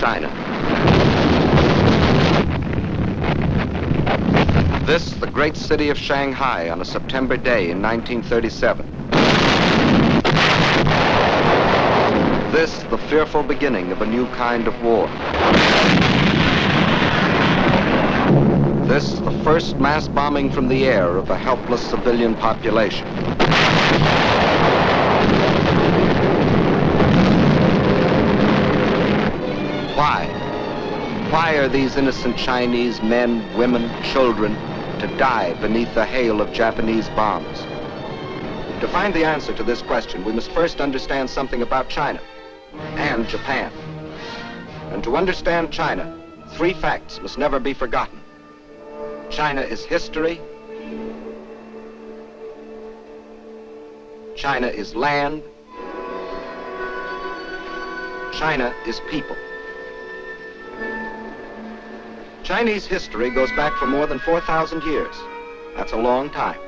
China. This, the great city of Shanghai on a September day in 1937. This, the fearful beginning of a new kind of war. This, the first mass bombing from the air of a helpless civilian population. Why? Why are these innocent Chinese men, women, children to die beneath the hail of Japanese bombs? To find the answer to this question, we must first understand something about China and Japan. And to understand China, three facts must never be forgotten. China is history. China is land. China is people. Chinese history goes back for more than 4,000 years. That's a long time.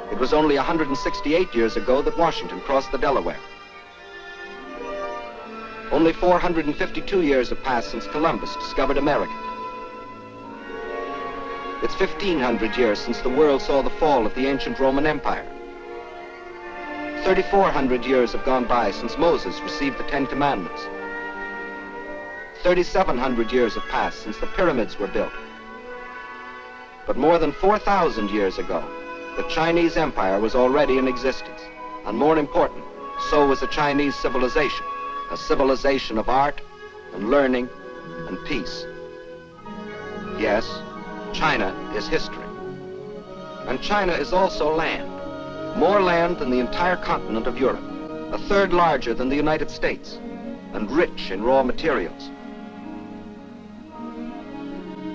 It was only 168 years ago that Washington crossed the Delaware. Only 452 years have passed since Columbus discovered America. It's 1,500 years since the world saw the fall of the ancient Roman Empire. 3,400 years have gone by since Moses received the Ten Commandments. 3,700 years have passed since the pyramids were built. But more than 4,000 years ago, the Chinese Empire was already in existence. And more important, so was the Chinese civilization, a civilization of art and learning and peace. Yes, China is history. And China is also land. More land than the entire continent of Europe, a third larger than the United States, and rich in raw materials.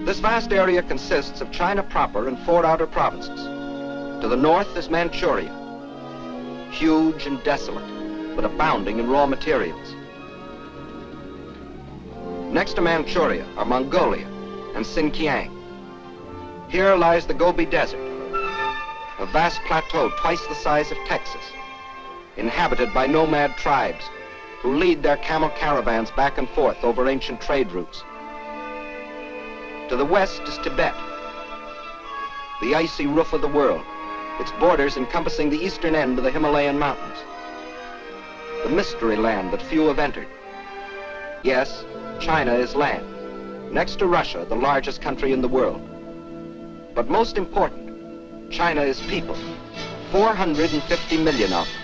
This vast area consists of China proper and 4 outer provinces. To the north is Manchuria, huge and desolate, but abounding in raw materials. Next to Manchuria are Mongolia and Xinjiang. Here lies the Gobi Desert, a vast plateau twice the size of Texas, inhabited by nomad tribes who lead their camel caravans back and forth over ancient trade routes. To the west is Tibet, the icy roof of the world, its borders encompassing the eastern end of the Himalayan mountains. The mystery land that few have entered. Yes, China is land, next to Russia, the largest country in the world. But most important, China is people, 450 million of them.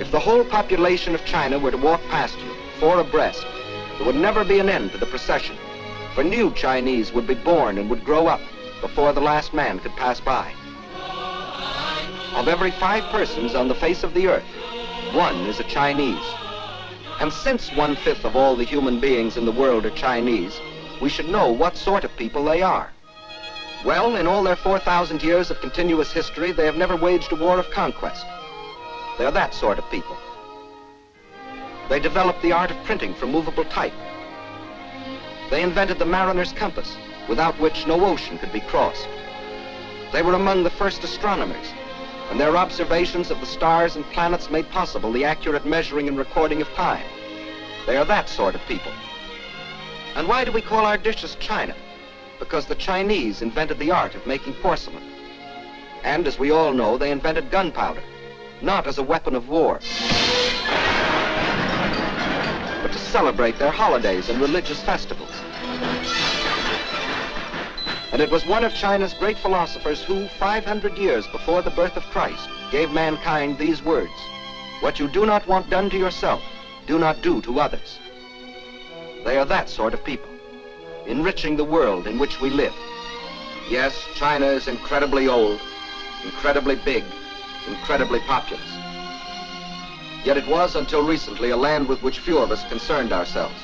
If the whole population of China were to walk past you, 4 abreast, there would never be an end to the procession, for new Chinese would be born and would grow up before the last man could pass by. Of every 5 persons on the face of the earth, 1 is a Chinese. And since 1/5 of all the human beings in the world are Chinese, we should know what sort of people they are. Well, in all their 4,000 years of continuous history, they have never waged a war of conquest. They're that sort of people. They developed the art of printing from movable type. They invented the mariner's compass, without which no ocean could be crossed. They were among the first astronomers, and their observations of the stars and planets made possible the accurate measuring and recording of time. They are that sort of people. And why do we call our dishes China? Because the Chinese invented the art of making porcelain. And as we all know, they invented gunpowder, not as a weapon of war, but to celebrate their holidays and religious festivals. And it was one of China's great philosophers who, 500 years before the birth of Christ, gave mankind these words: "What you do not want done to yourself, do not do to others." They are that sort of people, enriching the world in which we live. Yes, China is incredibly old, incredibly big, incredibly populous. Yet it was, until recently, a land with which few of us concerned ourselves.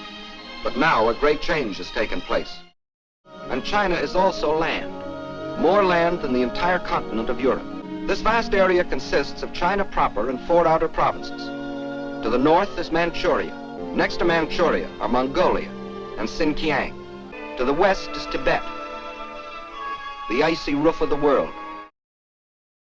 But now a great change has taken place. And China is also land, more land than the entire continent of Europe. This vast area consists of China proper and 4 outer provinces. To the north is Manchuria, Next to Manchuria are Mongolia and Xinjiang. To the west is Tibet, the icy roof of the world.